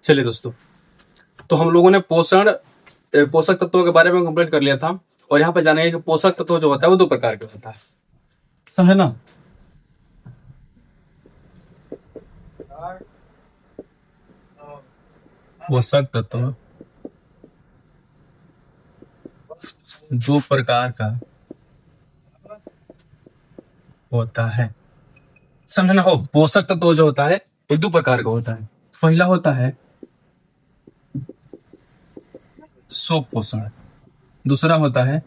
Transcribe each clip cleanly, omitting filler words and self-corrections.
चलिए दोस्तों, तो हम लोगों ने पोषक तत्वों के बारे में कंप्लीट कर लिया था। और यहाँ पे जानेंगे कि पोषक तत्व जो होता है वो दो प्रकार के होता है, समझे ना। पोषक तत्व दो प्रकार का होता है, समझना हो। पोषक तत्व जो होता है वो दो प्रकार का होता है। पहला होता है स्वपोषण, दूसरा होता है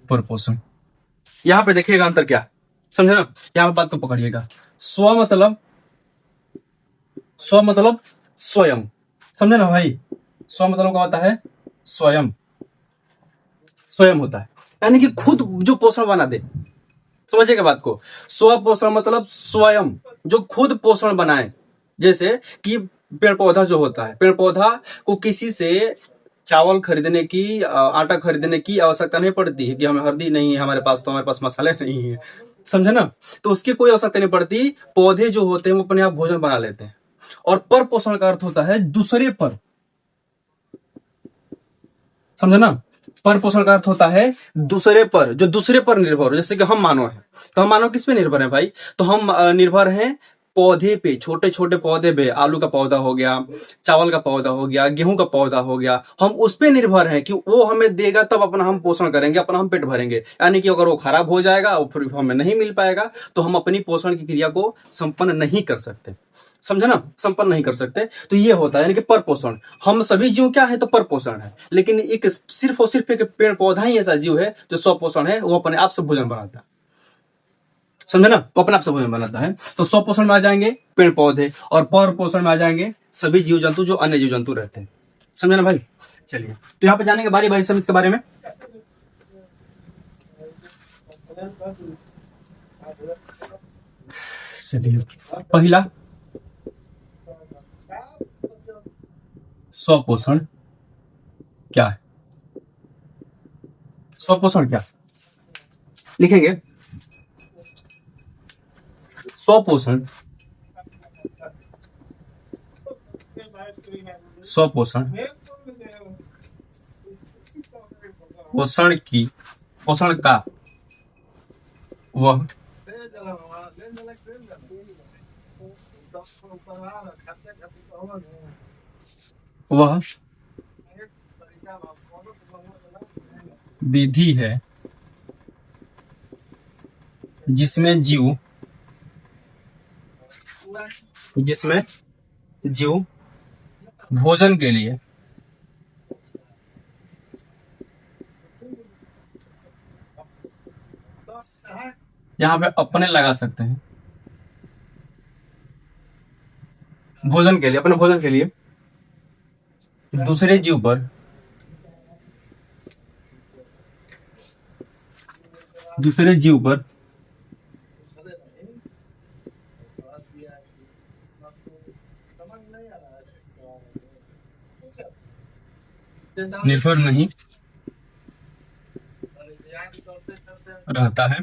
परपोषण। यहाँ पे देखिएगा अंतर क्या, समझे ना। यहाँ पे बात को पकड़िएगा। स्व मतलब स्वयं, समझे ना भाई। स्व मतलब क्या होता है? स्वयं, स्वयं होता है यानी कि खुद जो पोषण बना दे, समझिएगा बात को। स्व पोषण मतलब स्वयं जो खुद पोषण बनाए। जैसे कि पेड़ पौधा जो होता है, पेड़ पौधा को किसी से चावल खरीदने की, आटा खरीदने की आवश्यकता नहीं पड़ती है कि हमें हल्दी नहीं है हमारे पास, तो हमारे पास मसाले नहीं है, समझे ना। तो उसकी कोई आवश्यकता नहीं पड़ती। पौधे जो होते हैं वो अपने आप भोजन बना लेते हैं। और पर पोषण का अर्थ होता है दूसरे पर, समझे ना। पर पोषण का अर्थ होता है दूसरे पर, जो दूसरे पर निर्भर हो। जैसे कि हम मानव हैं, तो हम मानव किस पे निर्भर हैं भाई? तो हम निर्भर हैं पौधे पे, छोटे छोटे पौधे पे। आलू का पौधा हो गया, चावल का पौधा हो गया, गेहूं का पौधा हो गया, हम उस पे निर्भर हैं कि वो हमें देगा तब अपना हम पोषण करेंगे, अपना हम पेट भरेंगे। यानी कि अगर वो खराब हो जाएगा और फिर हमें नहीं मिल पाएगा तो हम अपनी पोषण की क्रिया को संपन्न नहीं कर सकते, समझे ना, संपन्न नहीं कर सकते। तो ये होता है यानी कि पर पोषण। हम सभी जीव क्या है? तो पर पोषण है। लेकिन एक सिर्फ और सिर्फ एक पेड़ पौधा ही ऐसा जीव है जो स्व पोषण है, वो अपने आप से भोजन बनाता है, समझे ना। वो अपने आप से भोजन बनाता है। तो स्व पोषण में आ जाएंगे पेड़ पौधे, और पर पोषण में आ जाएंगे सभी जीव जंतु जो अन्य जीव जंतु रहते हैं, समझे ना भाई। चलिए, तो यहाँ पे जानेंगे बारी बारी सब इसके बारे में। चलिए, पहला स्वपोषण क्या है? स्वपोषण क्या लिखेंगे? स्वपोषण, स्वपोषण पोषण का वह वह विधि है जिसमें जीव भोजन के लिए यहाँ पे अपने लगा सकते हैं, भोजन के लिए, अपने भोजन के लिए दूसरे जीव पर निर्भर नहीं रहता है।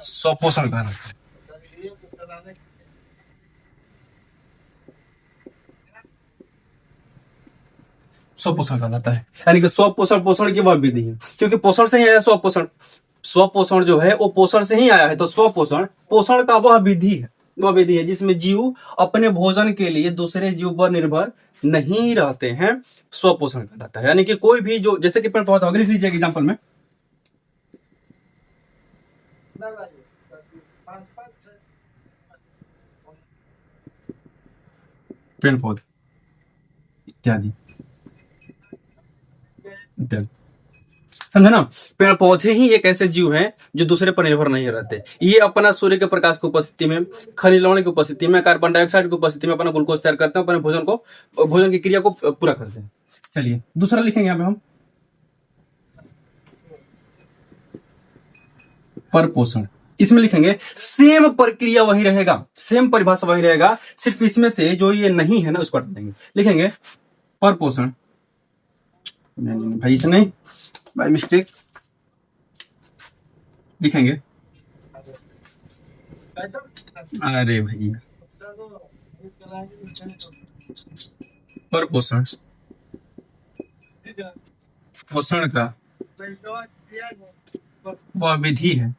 स्वपोषण कहलाता है। स्वपोषण कहलाता है यानी कि स्वपोषण पोषण की वह विधि है, क्योंकि पोषण से ही आया स्वपोषण। स्वपोषण जो है वो पोषण से ही आया है। तो स्वपोषण पोषण का वह विधि है, जिसमें जीव अपने भोजन के लिए दूसरे जीव पर निर्भर नहीं रहते हैं। स्वपोषण कहलाता है। यानी कि कोई भी जो, जैसे कि पेड़ पौधा हो गया, लिख लीजिए एग्जाम्पल में। पेड़ पौधे इत्यादि इत्यादि, समझे ना। पेड़ पौधे ही एक ऐसे जीव हैं जो दूसरे पर निर्भर नहीं रहते। ये अपना सूर्य के प्रकाश की उपस्थिति में, खनिज लवण की उपस्थिति में, कार्बन डाइऑक्साइड की उपस्थिति में अपना ग्लूकोज तैयार करते हैं, अपने भोजन की क्रिया को पूरा करते हैं। चलिए, दूसरा लिखेंगे यहाँ पे हम पर पोषण। इसमें लिखेंगे सेम प्रक्रिया वही रहेगा, सेम परिभाषा वही रहेगा, सिर्फ इसमें से जो ये नहीं है ना उसको हटा देंगे। लिखेंगे पर पोषण, भाई इसे नहीं, बाय मिस्टेक लिखेंगे अरे भैया, पर पोषण, पोषण का वह विधि है,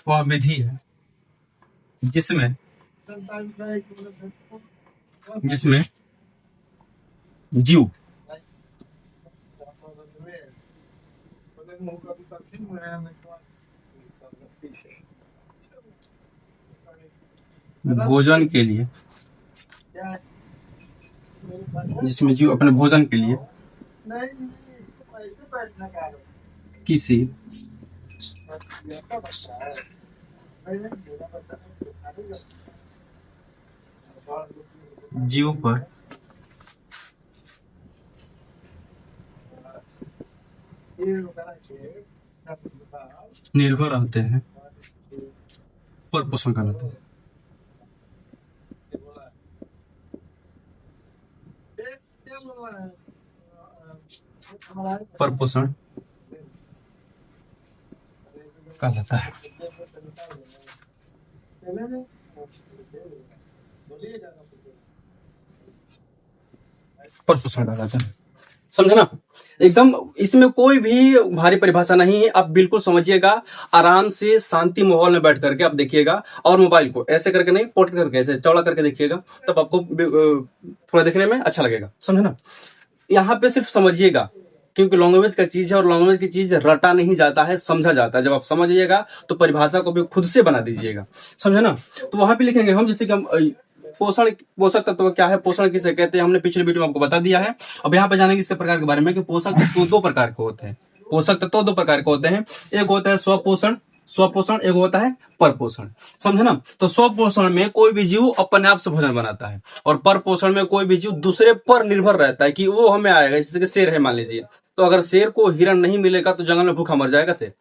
वह विधि है जिसमें जिसमें जीव भोजन के लिए, जिसमें जीव अपने भोजन के लिए किसी जीव पर निर्भर रहते हैं, पर पोषण कहलाते हैं। पर पोषण कहलाता है। पर पोषण कहलाता है, समझे ना। एकदम इसमें कोई भी भारी परिभाषा नहीं है, आप बिल्कुल समझिएगा, आराम से शांति माहौल में बैठ करके आप देखिएगा, और मोबाइल को ऐसे करके नहीं, पोर्ट्रेट करके ऐसे चौड़ा करके देखिएगा, तब आपको थोड़ा देखने में अच्छा लगेगा, समझे ना। यहाँ पे सिर्फ समझिएगा, क्योंकि लैंग्वेज का चीज है, और लैंग्वेज की चीज रटा नहीं जाता है, समझा जाता है। जब आप समझ जाइएगा तो परिभाषा को भी खुद से बना दीजिएगा, समझे ना। तो वहां पे लिखेंगे हम, जैसे कि हम पोषण, पोषक तत्व क्या है, पोषण किसे कहते हैं, हमने पिछले वीडियो में आपको बता दिया है। अब यहाँ पे जानेंगे इसके प्रकार के बारे में कि पोषक तत्व दो प्रकार के होते हैं। पोषक तत्व दो प्रकार के होते हैं, एक होता है स्वपोषण, स्वपोषण, एक होता है परपोषण, समझे ना। तो स्वपोषण में कोई भी जीव अपने आप से भोजन बनाता है, और परपोषण में कोई भी जीव दूसरे पर निर्भर रहता है कि वो हमें आएगा। जैसे कि शेर है मान लीजिए, तो अगर शेर को हिरण नहीं मिलेगा तो जंगल में भूखा मर जाएगा शेर,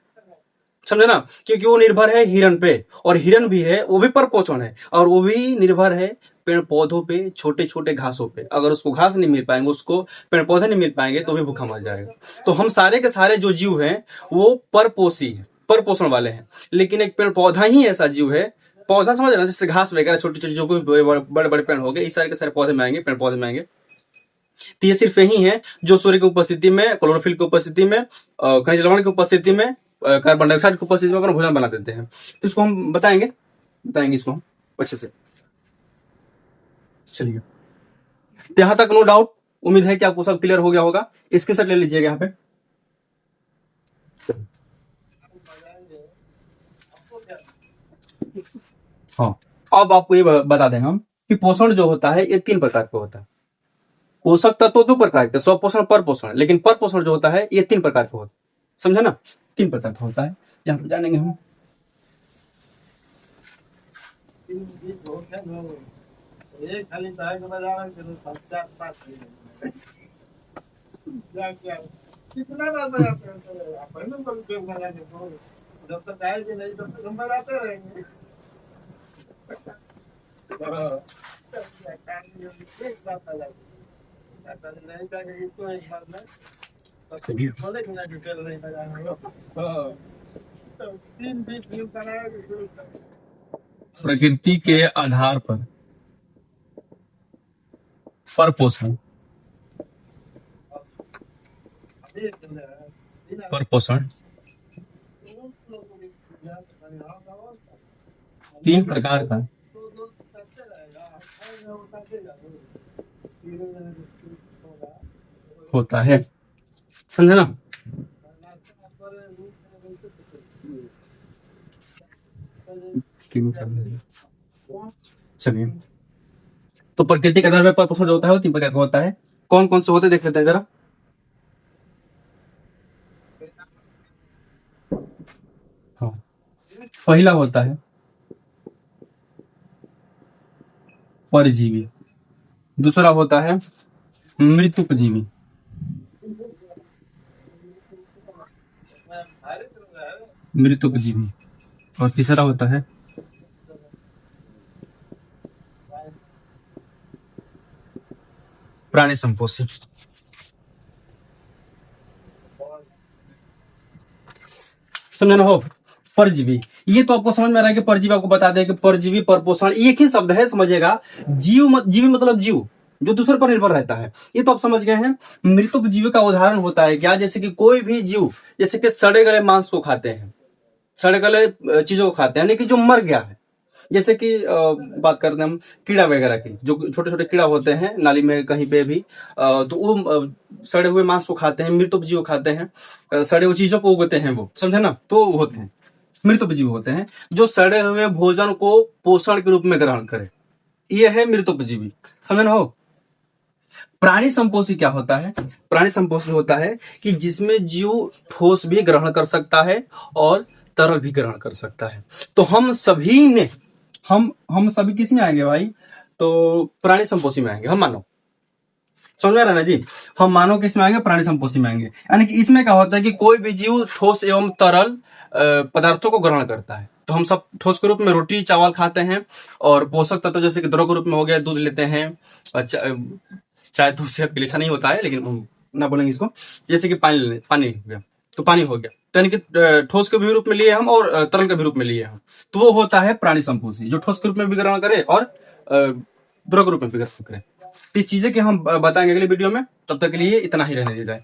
समझे ना, क्योंकि वो निर्भर है हिरण पे, और हिरण भी है, वो भी परपोषण है, और वो भी निर्भर है पेड़ पौधों पे, छोटे छोटे घासों पे। अगर उसको घास नहीं मिल पाएंगे, उसको पेड़ पौधे नहीं मिल पाएंगे, तो भी भूखा मर जाएगा। तो हम सारे के सारे जो जीव हैं वो परपोषी है, पर पोषण वाले हैं। लेकिन एक पेड़ पौधा ही ऐसा जीव है, पौधा समझ रहे ना, जैसे घास वगैरह छोटे छोटे जो कोई बड़े बड़े पेड़ हो गए, इस सारे के सारे पौधे में आएंगे, पेड़ पौधे में आएंगे। तो ये सिर्फ यही है जो सूर्य की उपस्थिति में, क्लोरोफिल की उपस्थिति में, खनिज लवण की उपस्थिति में, कार्बन डाइऑक्साइड की उपस्थिति में अपना भोजन बना देते हैं। तो इसको हम बताएंगे इसको हम अच्छे से। चलिए, तो यहां तक नो डाउट, उम्मीद है कि आपको सब क्लियर हो गया होगा। इसके साथ ले लीजिएगा यहाँ पे। हाँ, अब आपको ये बता दें हम कि पोषण जो होता है ये 3 प्रकार का होता है। पोषक तत्व 2 प्रकार के, स्वपोषण, पर पोषण। लेकिन पर पोषण जो होता है ये 3 प्रकार का होता है, समझे ना, 3 प्रकार का होता है। यहाँ पे जानेंगे हम। कितना बार बजाते हैं आप, पहले तो बजा के तो जब तक आएंगे नहीं तब तक हम बजाते रहेंगे। प्रकृति के आधार पर पोषण, पर पोषण 3 प्रकार का होता है, समझे ना। चलिए, तो प्रकृति के आधार पर पोषण जो होता है वो 3 प्रकार का होता है। कौन कौन से होते हैं देख लेते हैं जरा। हाँ, पहला होता है परजीवी, दूसरा होता है मृतुपजीवी, मृतुपजीवी, और तीसरा होता है प्राणी संपोषी। समझना हो, परजीवी, ये तो आपको समझ में आ रहा है कि परजीवी, आपको बता दें कि परजीवी परपोषण एक ही शब्द है, समझिएगा। जीवी मतलब जीव जो दूसरे पर निर्भर रहता है, ये तो आप समझ गए हैं। मृतोपजीवी का उदाहरण होता है क्या, जैसे कि कोई भी जीव, जैसे कि सड़े गले मांस को खाते हैं, सड़े गले चीजों को खाते हैं, यानी कि जो मर गया है। जैसे कि बात करते हैं हम कीड़ा वगैरह की, जो छोटे छोटे कीड़ा होते हैं नाली में कहीं पे भी, तो वो सड़े हुए मांस को खाते हैं, मृतोपजीव खाते हैं, सड़े हुए चीजों को उगते हैं, वो समझे ना, तो होते हैं मृतोपजीव होते हैं, जो सड़े हुए भोजन को पोषण के रूप में ग्रहण करे, ये है मृतोपजीवी, समझे ना हो। प्राणी संपोषी क्या होता है, प्राणी संपोषी होता है कि जिसमें जीव ठोस भी ग्रहण कर सकता है और तरल भी ग्रहण कर सकता है। तो हम सभी ने, हम सभी किस में आएंगे भाई, तो प्राणी संपोषी में आएंगे, हम मानव, समझ में आ रहा है ना जी। हम मानव किस में आएंगे, प्राणी संपोषी में आएंगे। यानी कि इसमें क्या होता है कि कोई भी जीव ठोस एवं तरल पदार्थों को ग्रहण करता है। तो हम सब ठोस के रूप में रोटी चावल खाते हैं, और पोषक तत्व जैसे कि द्रव के रूप में हो गया दूध लेते हैं, चाहे दूध सेहत के लिए अच्छा नहीं होता है, लेकिन हम ना बोलेंगे इसको, जैसे कि पानी हो गया, तो पानी हो गया, तो यानी कि ठोस के भी रूप में लिए हम और तरल के भी रूप में लिए हम, तो वो होता है प्राणी संपोषी, जो ठोस के रूप में भी ग्रहण करे और द्रव के रूप में भी ग्रहण करे। तो ये चीजें कि हम बताएंगे अगले वीडियो में, तब तक के लिए इतना ही रहने दिया जाए।